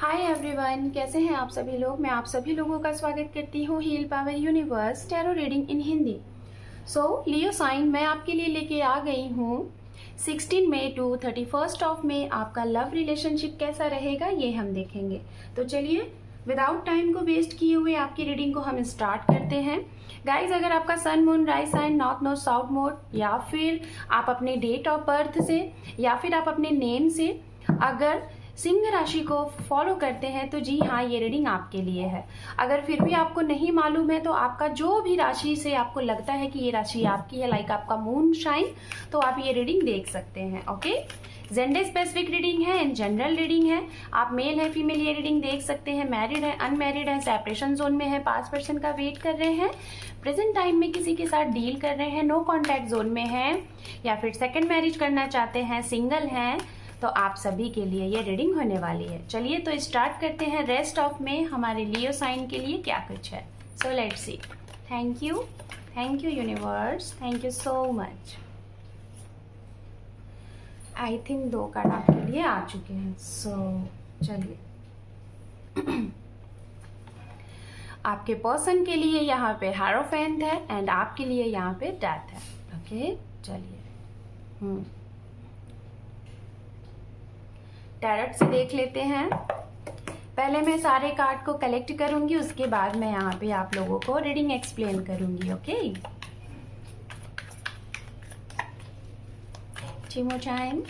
Hi everyone, कैसे हैं आप सभी लोग। मैं आप सभी लोगों का स्वागत करती हूँ heal power universe tarot reading in Hindi. Leo sign मैं आपके लिए लेके आ गई हूँ 16 मई टू 31 ऑफ मई आपका लव रिलेशनशिप कैसा रहेगा ये हम देखेंगे। तो चलिए विदाउट टाइम को वेस्ट किए हुए आपकी रीडिंग को हम स्टार्ट करते हैं। गाइज, अगर आपका sun moon rise sign north north south node या फिर आप अपने डेट ऑफ बर्थ से या फिर आप अपने नेम से अगर सिंह राशि को फॉलो करते हैं तो जी हाँ, ये रीडिंग आपके लिए है। अगर फिर भी आपको नहीं मालूम है तो आपका जो भी राशि से आपको लगता है कि ये राशि आपकी है, लाइक आपका मून शाइन, तो आप ये रीडिंग देख सकते हैं। ओके, जेंडर स्पेसिफिक रीडिंग है एंड जनरल रीडिंग है। आप मेल है फीमेल ये रीडिंग देख सकते हैं, मैरिड है अनमैरिड है, सेपरेशन जोन में है, पास्ट पर्सन का वेट कर रहे हैं, प्रेजेंट टाइम में किसी के साथ डील कर रहे हैं, नो कॉन्टैक्ट जोन में है या फिर सेकेंड मैरिज करना चाहते हैं, सिंगल हैं, तो आप सभी के लिए ये रीडिंग होने वाली है। चलिए तो स्टार्ट करते हैं रेस्ट ऑफ में हमारे लियो साइन के लिए क्या कुछ है। So let's see. Thank you universe, thank you so much. I think 2 card आपके लिए आ चुके हैं। चलिए आपके पर्सन के लिए यहाँ पे हारोफेंट है एंड आपके लिए यहाँ पे डेथ है। ओके, चलिए टैरट से देख लेते हैं। पहले मैं सारे कार्ड को कलेक्ट करूंगी, उसके बाद मैं यहाँ पे आप लोगों को रीडिंग एक्सप्लेन करूंगी। ओके, चिमो time.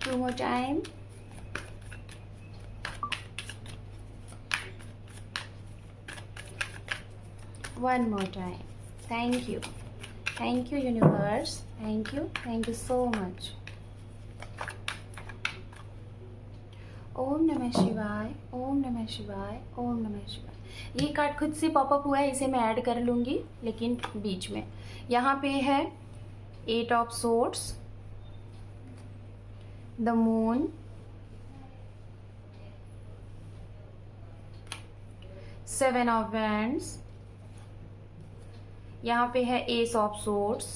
Two more time. One more time. Thank you universe. Thank you so much. ओम नमः शिवाय, ओम नमः शिवाय, ओम नमः शिवाय। ये कार्ड खुद से पॉपअप हुआ है, इसे मैं ऐड कर लूंगी, लेकिन बीच में यहाँ पे है 8 of swords, the moon, seven of wands, यहाँ पे है S of swords,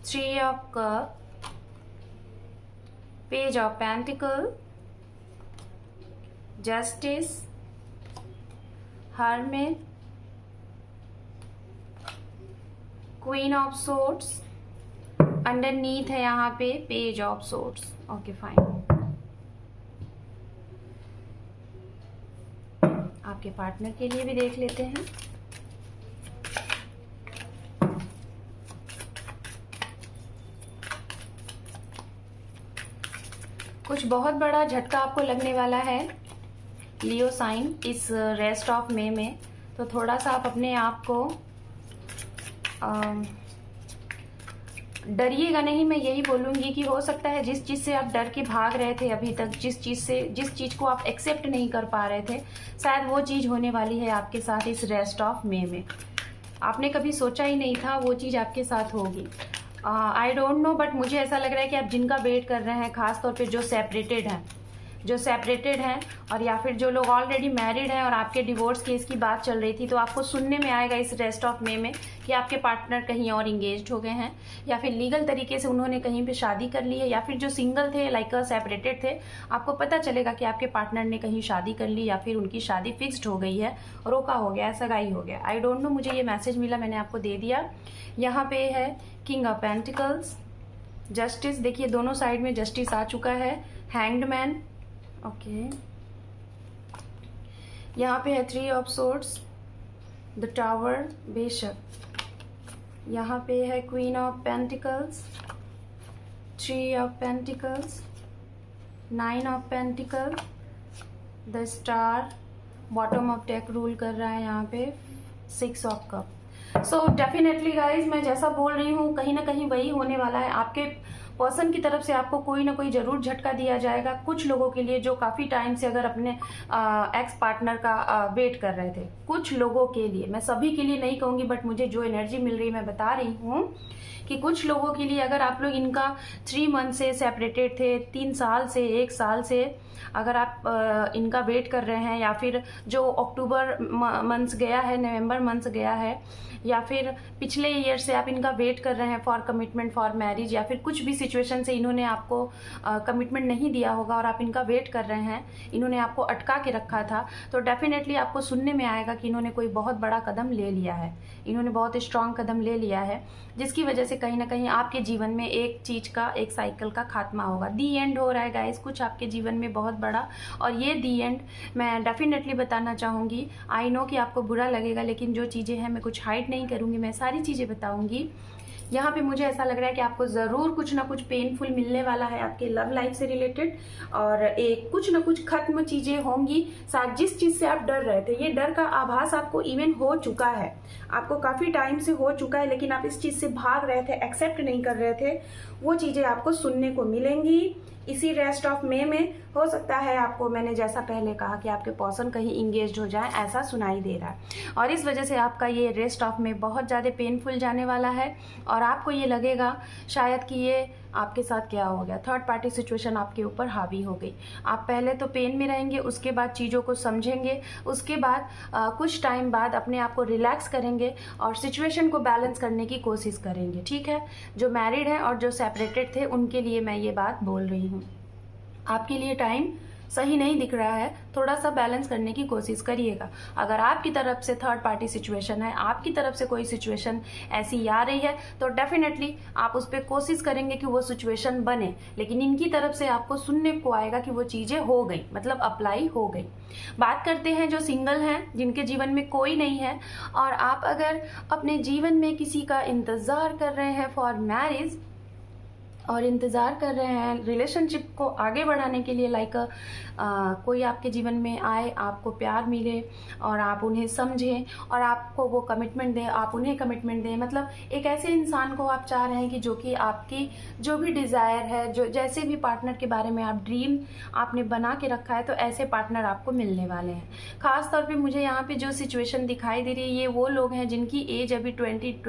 3 of cup, page of pentacle, justice, hermit, queen of swords, underneath है यहाँ पे page of swords. Okay fine. आपके पार्टनर के लिए भी देख लेते हैं। कुछ बहुत बड़ा झटका आपको लगने वाला है लियो साइन इस रेस्ट ऑफ मे में, तो थोड़ा सा आप अपने आप को डरिएगा नहीं। मैं यही बोलूंगी कि हो सकता है जिस चीज से आप डर के भाग रहे थे अभी तक, जिस चीज को आप एक्सेप्ट नहीं कर पा रहे थे, शायद वो चीज होने वाली है आपके साथ इस रेस्ट ऑफ मे में। आपने कभी सोचा ही नहीं था वो चीज आपके साथ होगी। आई डोंट नो, बट मुझे ऐसा लग रहा है कि आप जिनका वेट कर रहे हैं, खासतौर पे जो सेपरेटेड हैं और या फिर जो लोग ऑलरेडी मैरिड हैं और आपके डिवोर्स केस की बात चल रही थी, तो आपको सुनने में आएगा इस रेस्ट ऑफ मे में कि आपके पार्टनर कहीं और इंगेज्ड हो गए हैं या फिर लीगल तरीके से उन्होंने कहीं पे शादी कर ली है, या फिर जो सिंगल थे लाइक सेपरेटेड थे, आपको पता चलेगा कि आपके पार्टनर ने कहीं शादी कर ली या फिर उनकी शादी फिक्स्ड हो गई है, रोका हो गया, सगाई हो गया। आई डोंट नो, मुझे ये मैसेज मिला, मैंने आपको दे दिया। यहाँ पे है किंग ऑफ पेंटिकल्स, जस्टिस, देखिए दोनों साइड में जस्टिस आ चुका है, हैंग्ड मैन। ओके, यहाँ पे है 3 ऑफ सोर्ड्स, द टावर, बेशक। यहाँ पे है queen of pentacles, 3 of pentacles, 9 of pentacle, the star, bottom of deck rule कर रहा है यहाँ पे, 6 of cup. So definitely guys, मैं जैसा बोल रही हूँ कहीं ना कहीं वही होने वाला है। आपके पर्सन की तरफ से आपको कोई ना कोई जरूर झटका दिया जाएगा। कुछ लोगों के लिए जो काफी टाइम से अगर अपने एक्स पार्टनर का वेट कर रहे थे, कुछ लोगों के लिए, मैं सभी के लिए नहीं कहूंगी, बट मुझे जो एनर्जी मिल रही है मैं बता रही हूँ कि कुछ लोगों के लिए अगर आप लोग इनका 3 मंथ से सेपरेटेड थे, 3 साल से, 1 साल से अगर आप इनका वेट कर रहे हैं, या फिर जो अक्टूबर मंथ गया है, नवंबर मंथ गया है, या फिर पिछले ईयर से आप इनका वेट कर रहे हैं फॉर कमिटमेंट, फॉर मैरिज, या फिर कुछ भी सिचुएशन से इन्होंने आपको कमिटमेंट नहीं दिया होगा और आप इनका वेट कर रहे हैं, इन्होंने आपको अटका के रखा था, तो डेफिनेटली आपको सुनने में आएगा कि इन्होंने कोई बहुत बड़ा कदम ले लिया है, इन्होंने बहुत स्ट्रांग कदम ले लिया है, जिसकी वजह से कहीं ना कहीं आपके जीवन में एक चीज का, एक साइकिल का खात्मा होगा। दी एंड हो रहा है गाइस कुछ आपके जीवन में बहुत बड़ा, और ये दी एंड मैं डेफिनेटली बताना चाहूँगी। आई नो कि आपको बुरा लगेगा, लेकिन जो चीज़ें हैं मैं कुछ हाइड नहीं करूँगी, मैं सारी चीज़ें बताऊँगी। यहाँ पे मुझे ऐसा लग रहा है कि आपको ज़रूर कुछ ना कुछ पेनफुल मिलने वाला है आपके लव लाइफ से रिलेटेड, और एक कुछ ना कुछ खत्म चीज़ें होंगी। शायद जिस चीज़ से आप डर रहे थे, ये डर का आभास आपको इवन हो चुका है, आपको काफ़ी टाइम से हो चुका है, लेकिन आप इस चीज़ से भाग रहे थे, एक्सेप्ट नहीं कर रहे थे, वो चीज़ें आपको सुनने को मिलेंगी इसी रेस्ट ऑफ मे में। हो सकता है आपको, मैंने जैसा पहले कहा कि आपके पर्सन कहीं इंगेज हो जाए, ऐसा सुनाई दे रहा है, और इस वजह से आपका ये रेस्ट ऑफ में बहुत ज़्यादा पेनफुल जाने वाला है, और आपको ये लगेगा शायद कि ये आपके साथ क्या हो गया, थर्ड पार्टी सिचुएशन आपके ऊपर हावी हो गई। आप पहले तो पेन में रहेंगे, उसके बाद चीज़ों को समझेंगे, उसके बाद कुछ टाइम बाद अपने आप को रिलैक्स करेंगे और सिचुएशन को बैलेंस करने की कोशिश करेंगे। ठीक है, जो मैरिड हैं और जो सेपरेटेड थे उनके लिए मैं ये बात बोल रही हूँ। आपके लिए टाइम सही नहीं दिख रहा है, थोड़ा सा बैलेंस करने की कोशिश करिएगा। अगर आपकी तरफ से थर्ड पार्टी सिचुएशन है, आपकी तरफ से कोई सिचुएशन ऐसी आ रही है, तो डेफिनेटली आप उस पर कोशिश करेंगे कि वो सिचुएशन बने, लेकिन इनकी तरफ से आपको सुनने को आएगा कि वो चीज़ें हो गई, मतलब अप्लाई हो गई। बात करते हैं जो सिंगल हैं, जिनके जीवन में कोई नहीं है, और आप अगर अपने जीवन में किसी का इंतज़ार कर रहे हैं फॉर मैरिज, और इंतज़ार कर रहे हैं रिलेशनशिप को आगे बढ़ाने के लिए, लाइक कोई आपके जीवन में आए, आपको प्यार मिले और आप उन्हें समझें और आपको वो कमिटमेंट दें, आप उन्हें कमिटमेंट दें, मतलब एक ऐसे इंसान को आप चाह रहे हैं कि जो कि आपकी जो भी डिज़ायर है, जो जैसे भी पार्टनर के बारे में आप ड्रीम आपने बना के रखा है, तो ऐसे पार्टनर आपको मिलने वाले हैं। खास तौर पे मुझे यहाँ पे जो सिचुएशन दिखाई दे रही है, ये वो लोग हैं जिनकी एज अभी 22,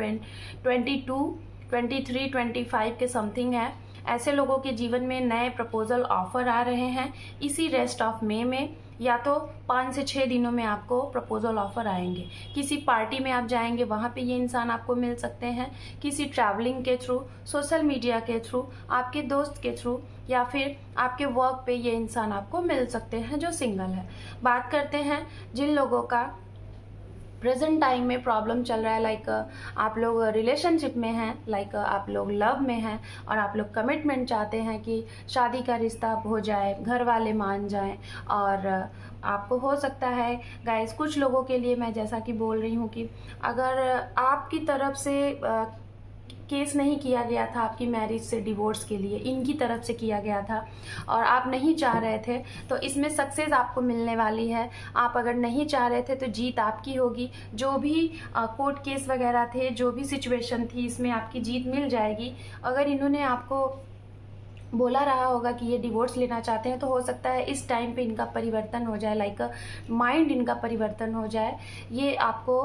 23, 25 के समथिंग है। ऐसे लोगों के जीवन में नए प्रपोजल ऑफर आ रहे हैं इसी रेस्ट ऑफ मे में, या तो 5 से 6 दिनों में आपको प्रपोजल ऑफर आएंगे। किसी पार्टी में आप जाएंगे, वहाँ पे ये इंसान आपको मिल सकते हैं, किसी ट्रैवलिंग के थ्रू, सोशल मीडिया के थ्रू, आपके दोस्त के थ्रू, या फिर आपके वर्क पे ये इंसान आपको मिल सकते हैं जो सिंगल है। बात करते हैं जिन लोगों का प्रेजेंट टाइम में प्रॉब्लम चल रहा है, लाइक आप लोग रिलेशनशिप में हैं, लाइक आप लोग लव में हैं और आप लोग कमिटमेंट चाहते हैं कि शादी का रिश्ता हो जाए, घर वाले मान जाएं, और आपको हो सकता है गाइस, कुछ लोगों के लिए मैं जैसा कि बोल रही हूँ कि अगर आपकी तरफ से केस नहीं किया गया था आपकी मैरिज से डिवोर्स के लिए, इनकी तरफ से किया गया था और आप नहीं चाह रहे थे, तो इसमें सक्सेस आपको मिलने वाली है। आप अगर नहीं चाह रहे थे तो जीत आपकी होगी। जो भी कोर्ट केस वगैरह थे, जो भी सिचुएशन थी, इसमें आपकी जीत मिल जाएगी। अगर इन्होंने आपको बोला रहा होगा कि ये डिवोर्स लेना चाहते हैं, तो हो सकता है इस टाइम पे इनका परिवर्तन हो जाए, लाइक माइंड इनका परिवर्तन हो जाए। ये आपको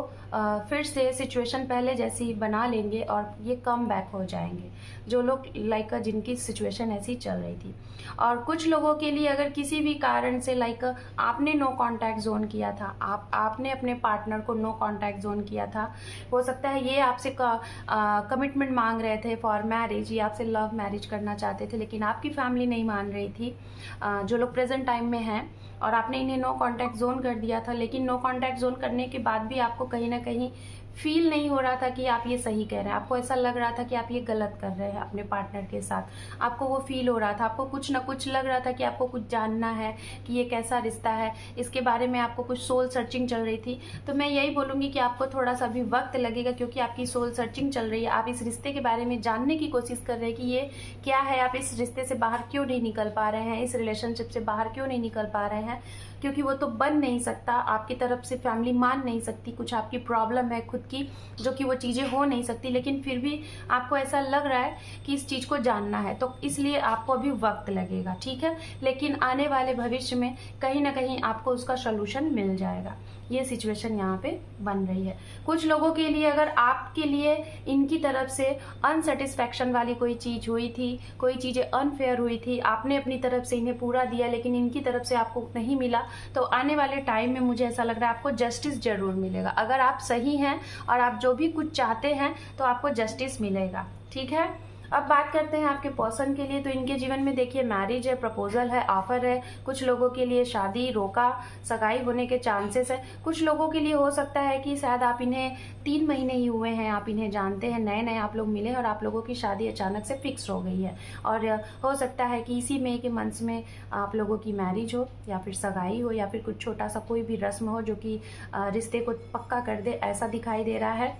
फिर से सिचुएशन पहले जैसी बना लेंगे और ये कम बैक हो जाएंगे, जो लोग लाइक जिनकी सिचुएशन ऐसी चल रही थी। और कुछ लोगों के लिए अगर किसी भी कारण से लाइक आपने नो कांटेक्ट जोन किया था, आपने अपने पार्टनर को नो कांटेक्ट जोन किया था, हो सकता है ये आपसे कमिटमेंट मांग रहे थे फॉर मैरिज, ये आपसे लव मैरिज करना चाहते थे, लेकिन आपकी फैमिली नहीं मान रही थी। जो लोग प्रेजेंट टाइम में हैं और आपने इन्हें नो कांटेक्ट जोन कर दिया था, लेकिन नो कांटेक्ट जोन करने के बाद भी आपको कहीं ना कहीं फील नहीं हो रहा था कि आप ये सही कह रहे हैं। आपको ऐसा लग रहा था कि आप ये गलत कर रहे हैं अपने पार्टनर के साथ। आपको वो फील हो रहा था, आपको कुछ ना कुछ लग रहा था कि आपको कुछ जानना है कि ये कैसा रिश्ता है, इसके बारे में आपको कुछ सोल सर्चिंग चल रही थी। तो मैं यही बोलूँगी कि आपको थोड़ा सा भी वक्त लगेगा, क्योंकि आपकी सोल सर्चिंग चल रही है। आप इस रिश्ते के बारे में जानने की कोशिश कर रहे हैं कि ये क्या है, आप इस रिश्ते से बाहर क्यों नहीं निकल पा रहे हैं, इस रिलेशनशिप से बाहर क्यों नहीं निकल पा रहे हैं, क्योंकि वो तो बन नहीं सकता। आपकी तरफ से फैमिली मान नहीं सकती, कुछ आपकी प्रॉब्लम है, खुद खुद की, जो कि वो चीज़ें हो नहीं सकती, लेकिन फिर भी आपको ऐसा लग रहा है कि इस चीज़ को जानना है, तो इसलिए आपको अभी वक्त लगेगा, ठीक है। लेकिन आने वाले भविष्य में कहीं ना कहीं आपको उसका सोल्यूशन मिल जाएगा। ये सिचुएशन यहाँ पे बन रही है। कुछ लोगों के लिए, अगर आपके लिए इनकी तरफ से अनसेटिस्फैक्शन वाली कोई चीज़ हुई थी, कोई चीज़ें अनफेयर हुई थी, आपने अपनी तरफ से इन्हें पूरा दिया लेकिन इनकी तरफ से आपको नहीं मिला, तो आने वाले टाइम में मुझे ऐसा लग रहा है आपको जस्टिस जरूर मिलेगा। अगर आप सही हैं और आप जो भी कुछ चाहते हैं तो आपको जस्टिस मिलेगा, ठीक है। अब बात करते हैं आपके पर्सन के लिए। तो इनके जीवन में देखिए मैरिज है, प्रपोजल है, ऑफर है, कुछ लोगों के लिए शादी रोका, सगाई होने के चांसेस है। कुछ लोगों के लिए हो सकता है कि शायद आप इन्हें 3 महीने ही हुए हैं, आप इन्हें जानते हैं, नए नए आप लोग मिले और आप लोगों की शादी अचानक से फिक्स हो गई है, और हो सकता है कि इसी मई के मंथ में आप लोगों की मैरिज हो या फिर सगाई हो या फिर कुछ छोटा सा कोई भी रस्म हो जो कि रिश्ते को पक्का कर दे, ऐसा दिखाई दे रहा है।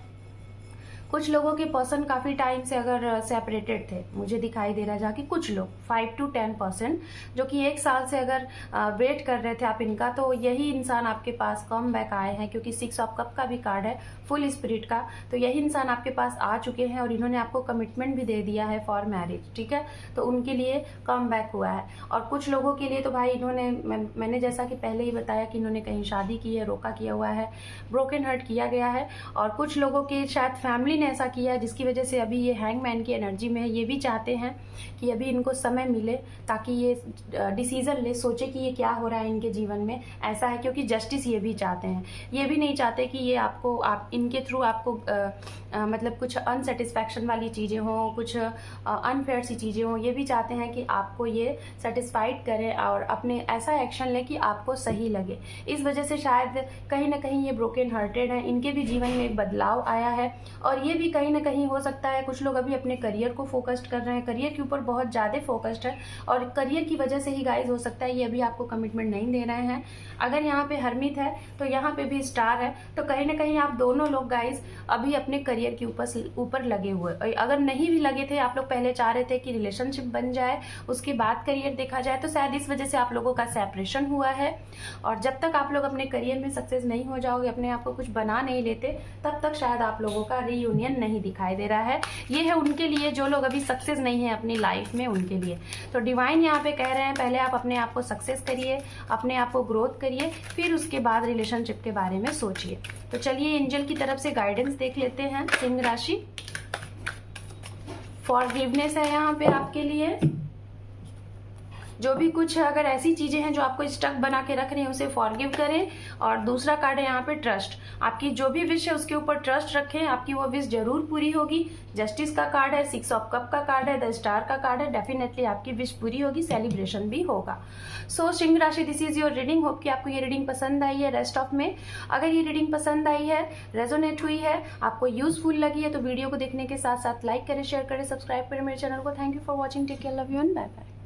कुछ लोगों के पर्सन काफ़ी टाइम से अगर सेपरेटेड थे, मुझे दिखाई दे रहा है जाके कुछ लोग 5 to 10% जो कि 1 साल से अगर वेट कर रहे थे आप इनका, तो यही इंसान आपके पास कम बैक आए हैं, क्योंकि 6 ऑफ कप का भी कार्ड है, फुल स्पिरिट का। तो यही इंसान आपके पास आ चुके हैं और इन्होंने आपको कमिटमेंट भी दे दिया है फॉर मैरिज, ठीक है। तो उनके लिए कम बैक हुआ है। और कुछ लोगों के लिए तो भाई इन्होंने, मैंने जैसा कि पहले ही बताया कि इन्होंने कहीं शादी की है, रोका किया हुआ है, ब्रोकन हार्ट किया गया है। और कुछ लोगों के शायद फैमिली ने ऐसा किया है जिसकी वजह से अभी ये हैंगमैन की एनर्जी में है। ये भी चाहते हैं कि अभी इनको समय मिले ताकि ये डिसीजन ले, सोचे कि ये क्या हो रहा है इनके जीवन में, ऐसा है, क्योंकि जस्टिस ये भी चाहते हैं। ये भी नहीं चाहते कि ये आपको, आप इनके थ्रू आपको मतलब कुछ अनसेटिस्फैक्शन वाली चीज़ें हों, कुछ अनफेयर सी चीज़ें हों। ये भी चाहते हैं कि आपको ये सेटिस्फाइड करें और अपने ऐसा एक्शन ले कि आपको सही लगे। इस वजह से शायद कहीं ना कहीं ये ब्रोकन हार्टेड हैं, इनके भी जीवन में एक बदलाव आया है। और ये भी कहीं ना कहीं हो सकता है, कुछ लोग अभी अपने करियर को फोकस्ड कर रहे हैं, करियर के ऊपर बहुत ज़्यादा फोकस्ड है, और करियर की वजह से ही गाइज हो सकता है ये अभी आपको कमिटमेंट नहीं दे रहे हैं। अगर यहाँ पे हरमित है तो यहाँ पे भी स्टार है, तो कहीं ना कहीं आप दोनों लोग गाइज अभी अपने करियर के ऊपर लगे हुए। अगर नहीं भी लगे थे, आप लोग पहले चाह रहे थे कि रिलेशनशिप बन जाए, उसके बाद करियर देखा जाए, तो शायद इस वजह से आप लोगों का सेपरेशन हुआ है। और जब तक आप लोग अपने करियर में सक्सेस नहीं हो जाओगे, अपने आप को कुछ बना नहीं लेते, तब तक शायद आप लोगों का रीयूनियन नहीं दिखाई दे रहा है। ये है उनके लिए जो लोग अभी सक्सेस नहीं है अपनी लाइफ में, उनके लिए। तो डिवाइन यहाँ पे कह रहे हैं पहले आप अपने आप को सक्सेस करिए, अपने आप को ग्रोथ करिए, फिर उसके बाद रिलेशनशिप के बारे में सोचिए। तो चलिए एंजल की तरफ से गाइडेंस देख लेते हैं। सिंह राशि, फॉरगिवनेस है यहाँ पे आपके लिए। जो भी कुछ अगर ऐसी चीजें हैं जो आपको स्टक बना के रख रही हैं, उसे फॉरगिव करें। और दूसरा कार्ड है यहाँ पे ट्रस्ट। आपकी जो भी विश है उसके ऊपर ट्रस्ट रखें, आपकी वो विश जरूर पूरी होगी। जस्टिस का कार्ड है, 6 ऑफ कप का कार्ड है, द स्टार का कार्ड है। डेफिनेटली आपकी विश पूरी होगी, सेलिब्रेशन भी होगा। सो सिंह राशि, this is your reading. Hope कि आपको ये रीडिंग पसंद आई है। रेस्ट ऑफ में अगर ये रीडिंग पसंद आई है, रेजोनेट हुई है, आपको यूजफुल लगी है, तो वीडियो को देखने के साथ साथ लाइक करें, शेयर करें, सब्सक्राइब करें मेरे चैनल को। Thank you for watching, take care, love you and bye bye.